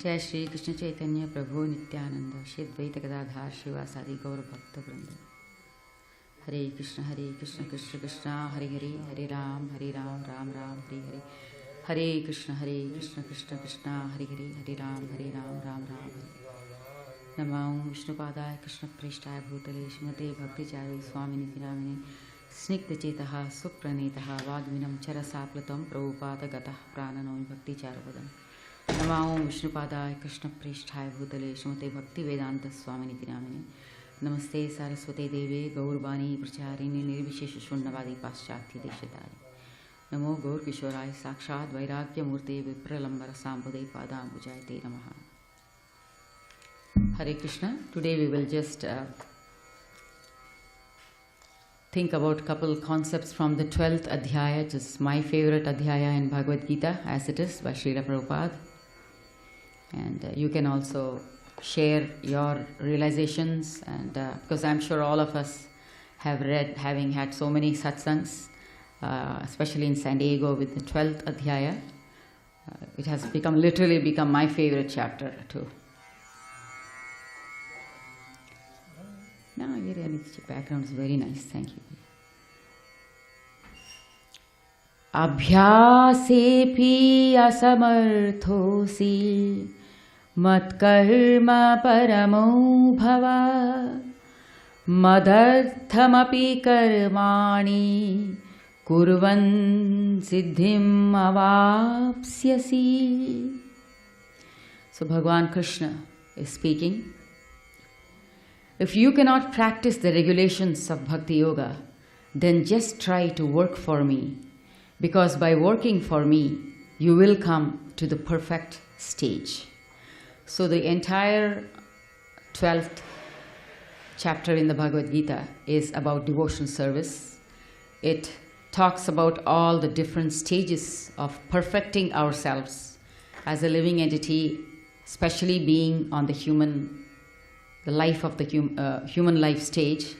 Jai Shri Krishna Chaitanya Prabhu Nityananda Shri Advaita Gadadhar Srivasadi Gaura Bhakta Vrinda. Hare Krishna Krishna Krishna Hare Hare Hare Ram Ram Ram Hare Hare. Hare Krishna Krishna Krishna Hare Hare Hare Ram Ram Hare. Namo Vishnupadaya Krishna Prishtaya Bhutale Shrimate Bhakti Chari Swamini Tiramini Snikta Chetaha Supranetaha Vagvinam Charasaplatam Prabhupada Gatah Prananomi Bhakti Charvadam. Namo Vishnupadaya Krishna Prishtaya Bhutale Shrimate Bhakti Vedanta Swamini Tiramini Namaste Saraswate Devi Gaurbani Pracharini Nirvishesha Shunnavadi Paschatya Deshatari. Namo Gaur Kishorai Sakshat Vairagya Murte Vipralambara Sambhade Padambujayate Namaha. Hare Krishna. Today we will just think about a couple concepts from the 12th Adhyaya, which is my favorite Adhyaya in Bhagavad Gita, as it is by Srila Prabhupada. And you can also share your realizations, and because I'm sure all of us have read, having had so many satsangs, especially in San Diego with the 12th Adhyaya. It has literally become my favorite chapter too. No, your background is very nice. Thank you. Abhyasepi asamarthosi matkarma paramo bhava madarthamapi karmani kurvan siddhim avapsyasi. So Bhagavan Krishna is speaking. If you cannot practice the regulations of Bhakti Yoga, then just try to work for me, because by working for me, you will come to the perfect stage. So the entire 12th chapter in the Bhagavad Gita is about devotion service. It talks about all the different stages of perfecting ourselves as a living entity, especially being on the life of the human life stage,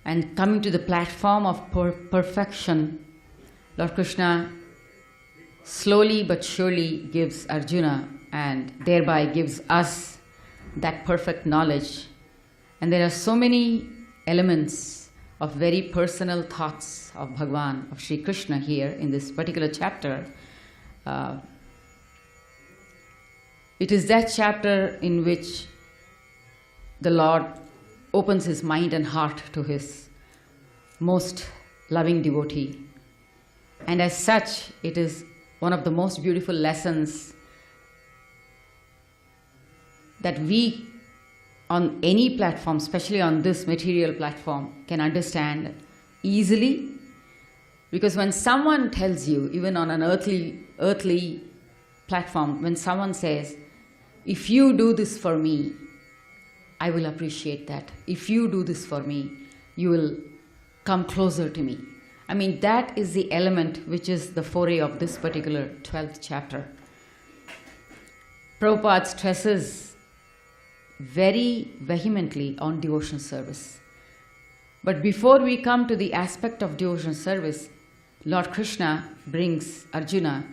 and coming to the platform of perfection. Lord Krishna slowly but surely gives Arjuna and thereby gives us that perfect knowledge. And there are so many elements of very personal thoughts of Bhagavan, of Sri Krishna here in this particular chapter. It is that chapter in which the Lord opens his mind and heart to his most loving devotee. And as such, it is one of the most beautiful lessons that we, on any platform, especially on this material platform, can understand easily. Because when someone tells you, even on an earthly platform, when someone says, if you do this for me, I will appreciate that. If you do this for me, you will come closer to me. I mean, that is the element which is the foray of this particular 12th chapter. Prabhupada stresses very vehemently on devotion service. But before we come to the aspect of devotion service, Lord Krishna brings Arjuna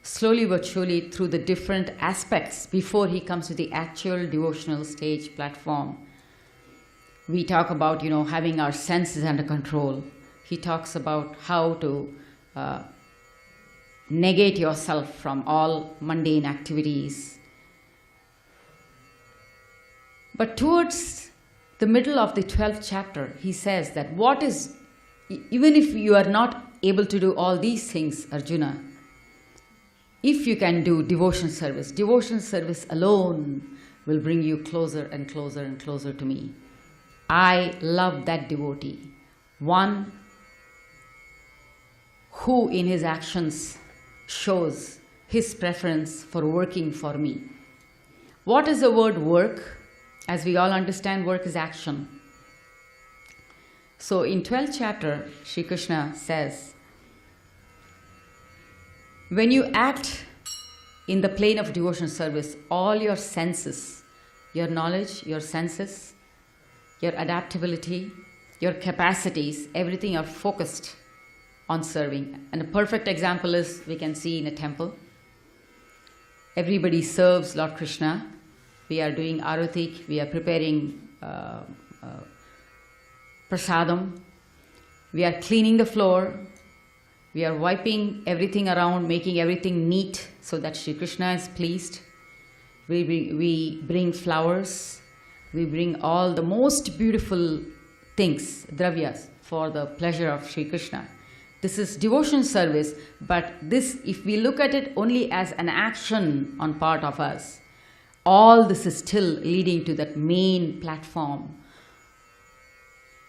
slowly but surely through the different aspects before he comes to the actual devotional stage platform. We talk about, having our senses under control. He talks about how to negate yourself from all mundane activities. But towards the middle of the 12th chapter, he says that even if you are not able to do all these things, Arjuna, if you can do devotion service alone will bring you closer and closer and closer to me. I love that devotee, one who in his actions shows his preference for working for me. What is the word work? As we all understand, work is action. So in 12th chapter, Sri Krishna says, when you act in the plane of devotion service, all your senses, your knowledge, your senses, your adaptability, your capacities, everything are focused on serving. And a perfect example is we can see in a temple. everybody serves Lord Krishna. We are doing aratik, we are preparing prasadam, we are cleaning the floor, we are wiping everything around, making everything neat so that Sri Krishna is pleased. We bring flowers, we bring all the most beautiful things, dravyas, for the pleasure of Sri Krishna. This is devotion service, but this, if we look at it only as an action on part of us, all this is still leading to that main platform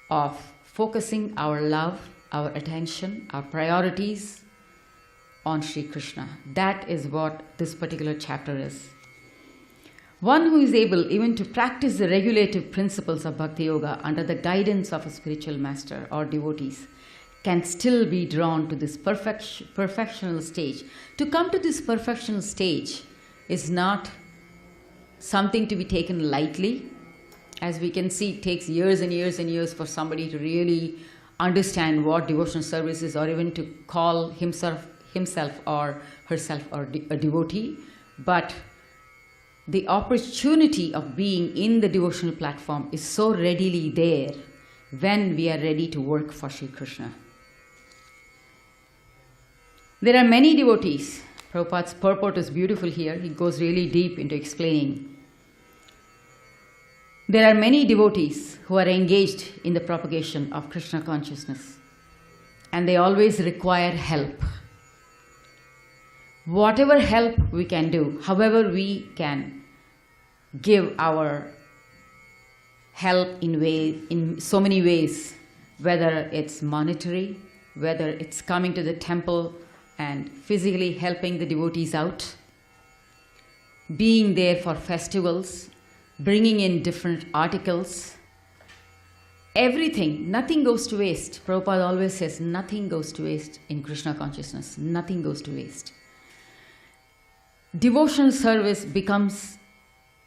of focusing our love, our attention, our priorities on Sri Krishna. That is what this particular chapter is. One who is able even to practice the regulative principles of Bhakti Yoga under the guidance of a spiritual master or devotees can still be drawn to this perfectional stage. To come to this perfectional stage is not something to be taken lightly. As we can see, it takes years and years and years for somebody to really understand what devotional service is, or even to call himself or herself or a devotee. But the opportunity of being in the devotional platform is so readily there when we are ready to work for Sri Krishna. There are many devotees. Prabhupada's purport is beautiful here. He goes really deep into explaining. There are many devotees who are engaged in the propagation of Krishna consciousness, and they always require help. Whatever help we can do, however we can give our help in so many ways, whether it's monetary, whether it's coming to the temple and physically helping the devotees out, being there for festivals, bringing in different articles, everything, nothing goes to waste. Prabhupada always says, nothing goes to waste in Krishna consciousness, nothing goes to waste. Devotional service becomes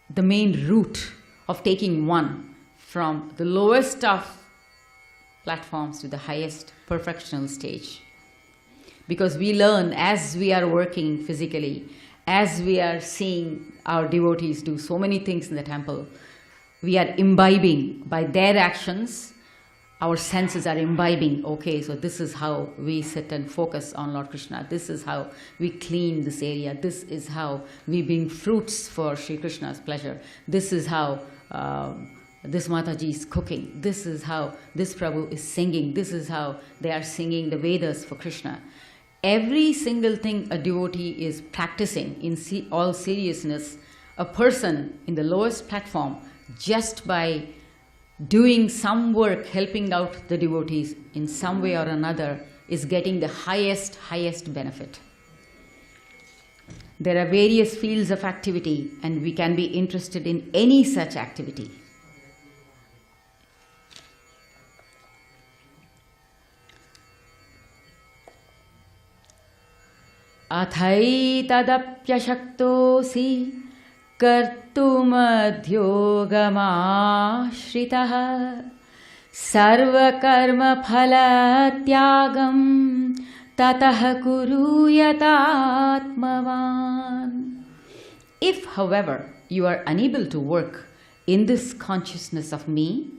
the main route of taking one from the lowest of platforms to the highest perfectional stage. Because we learn as we are working physically, as we are seeing our devotees do so many things in the temple, we are imbibing by their actions. Our senses are imbibing, okay, so this is how we sit and focus on Lord Krishna. This is how we clean this area. This is how we bring fruits for Sri Krishna's pleasure. This is how this Mataji is cooking. This is how this Prabhu is singing. This is how they are singing the Vedas for Krishna. Every single thing a devotee is practicing in all seriousness, a person in the lowest platform, just by doing some work, helping out the devotees in some way or another, is getting the highest benefit. There are various fields of activity, and we can be interested in any such activity. Athaitadapyashaktosi kartumadhyogamaśritah sarvakarma phalatyagam tatah kuruyatatmavan. If, however, you are unable to work in this consciousness of me,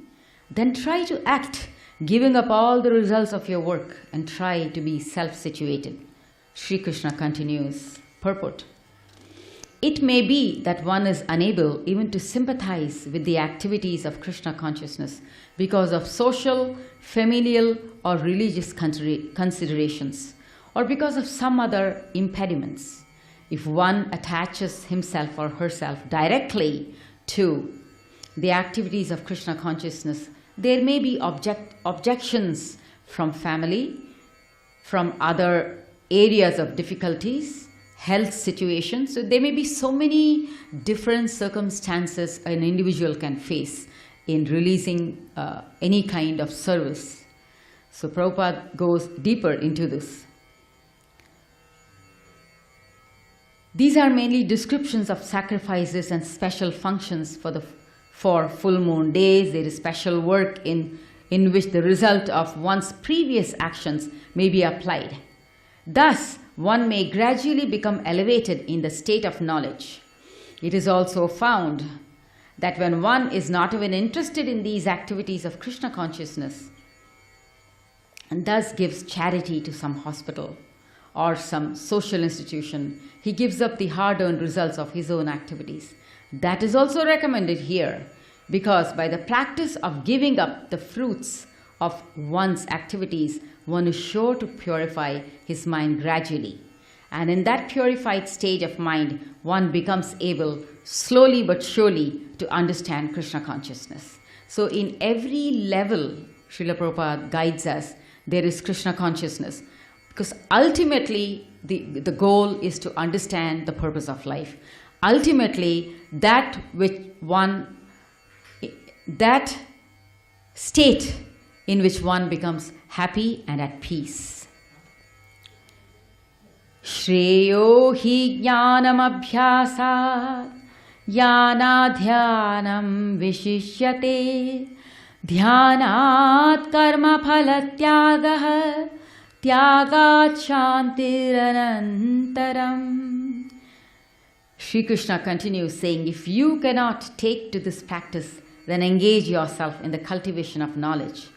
then try to act, giving up all the results of your work, and try to be self-situated. Sri Krishna continues, purport. It may be that one is unable even to sympathize with the activities of Krishna consciousness because of social, familial, or religious considerations, or because of some other impediments. If one attaches himself or herself directly to the activities of Krishna consciousness, there may be objections from family, from other areas of difficulties, health situations. So there may be so many different circumstances an individual can face in releasing any kind of service. So Prabhupada goes deeper into this. These are mainly descriptions of sacrifices and special functions for full moon days. There is special work in which the result of one's previous actions may be applied. Thus, one may gradually become elevated in the state of knowledge. It is also found that when one is not even interested in these activities of Krishna consciousness and thus gives charity to some hospital or some social institution, he gives up the hard-earned results of his own activities. That is also recommended here, because by the practice of giving up the fruits of one's activities, one is sure to purify his mind gradually. And in that purified stage of mind, one becomes able, slowly but surely, to understand Krishna consciousness. So in every level, Srila Prabhupada guides us, there is Krishna consciousness. Because ultimately, the goal is to understand the purpose of life. Ultimately, that state in which one becomes happy and at peace. Shreyo hi jnanam abhyasat jnanadhyanam vishishyate dhyanat karma phalatyagah Tyagat Shantiranantaram. Sri Krishna continues saying, if you cannot take to this practice, then engage yourself in the cultivation of knowledge.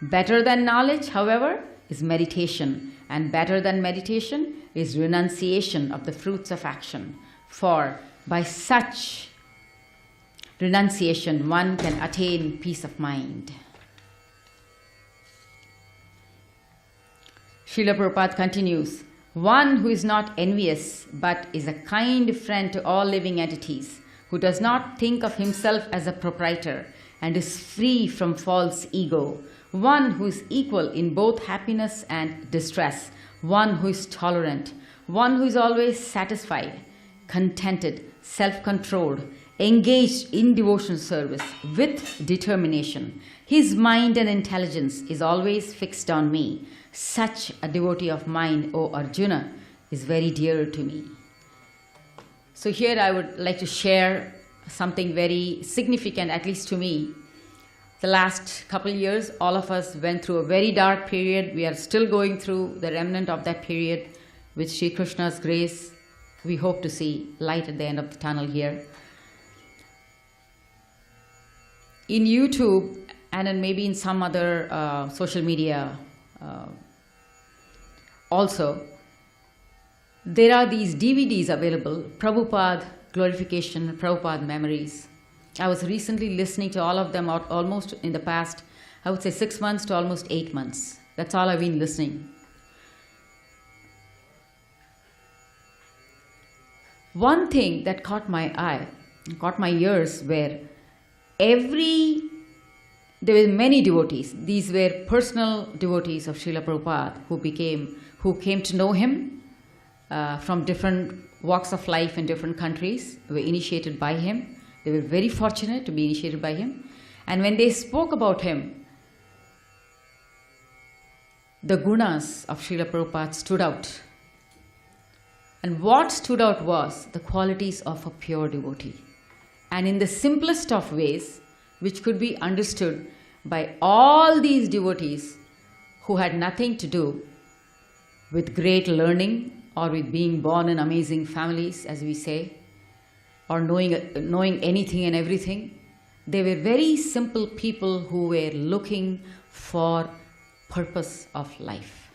Better than knowledge, however, is meditation, and better than meditation is renunciation of the fruits of action. For by such renunciation, one can attain peace of mind. Srila Prabhupada continues, one who is not envious but is a kind friend to all living entities, who does not think of himself as a proprietor and is free from false ego, one who is equal in both happiness and distress, one who is tolerant, one who is always satisfied, contented, self-controlled, engaged in devotional service with determination. His mind and intelligence is always fixed on me. Such a devotee of mine, O Arjuna, is very dear to me. So here I would like to share something very significant, at least to me. The last couple of years, all of us went through a very dark period. We are still going through the remnant of that period. With Sri Krishna's grace, we hope to see light at the end of the tunnel here. In YouTube and then maybe in some other social media also, there are these DVDs available, Prabhupada Glorification, Prabhupada Memories. I was recently listening to all of them out almost in the past, I would say 6 months to almost 8 months. That's all I've been listening. One thing that caught my eye, caught my ears, were there were many devotees. These were personal devotees of Srila Prabhupada who came to know him from different walks of life in different countries, were initiated by him. They were very fortunate to be initiated by him. And when they spoke about him, the gunas of Srila Prabhupada stood out. And what stood out was the qualities of a pure devotee. And in the simplest of ways, which could be understood by all these devotees who had nothing to do with great learning or with being born in amazing families, as we say, or knowing anything and everything. They were very simple people who were looking for purpose of life.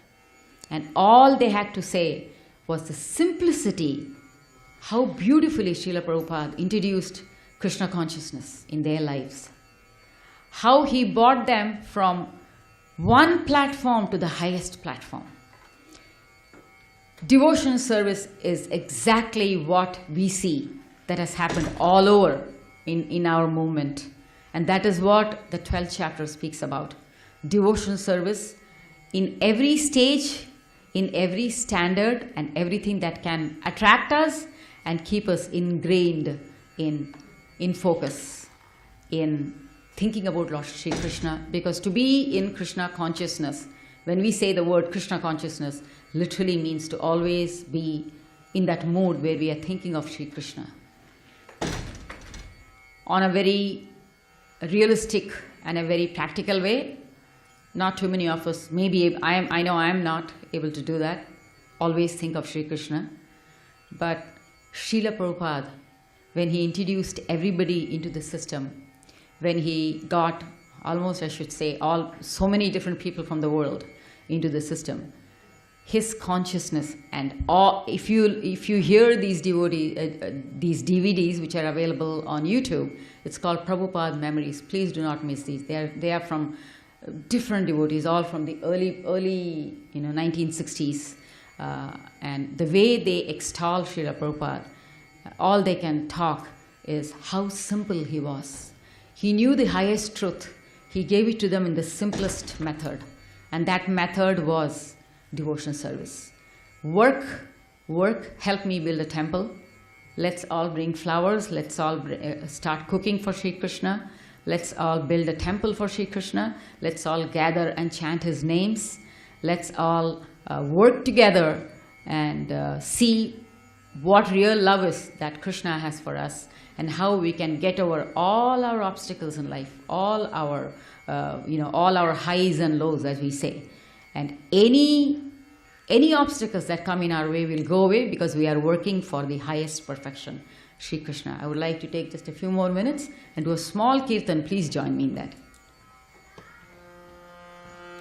And all they had to say was the simplicity, how beautifully Srila Prabhupada introduced Krishna consciousness in their lives. How he brought them from one platform to the highest platform. Devotional service is exactly what we see that has happened all over in our movement. And that is what the 12th chapter speaks about. Devotional service in every stage, in every standard, and everything that can attract us and keep us ingrained in focus, in thinking about Lord Sri Krishna. Because to be in Krishna consciousness, when we say the word Krishna consciousness, literally means to always be in that mood where we are thinking of Sri Krishna. On a very realistic and a very practical way, not too many of us, maybe I know I am not able to do that always think of Sri Krishna. But Srila Prabhupada, when he introduced everybody into the system, when he got almost, I should say, so many different people from the world into the system, his consciousness and all, if you hear these these DVDs which are available on YouTube, it's called Prabhupada Memories. Please do not miss these. They are from different devotees, all from the early 1960s, and the way they extol Srila Prabhupada, all they can talk is how simple he was. He knew the highest truth. He gave it to them in the simplest method, and that method was devotional service. Work, help me build a temple. Let's all bring flowers. Let's all start cooking for Sri Krishna. Let's all build a temple for Sri Krishna. Let's all gather and chant his names. Let's all work together and see what real love is that Krishna has for us, and how we can get over all our obstacles in life, all our highs and lows, as we say. And any obstacles that come in our way will go away because we are working for the highest perfection, Sri Krishna. I would like to take just a few more minutes and do a small kirtan. Please join me in that.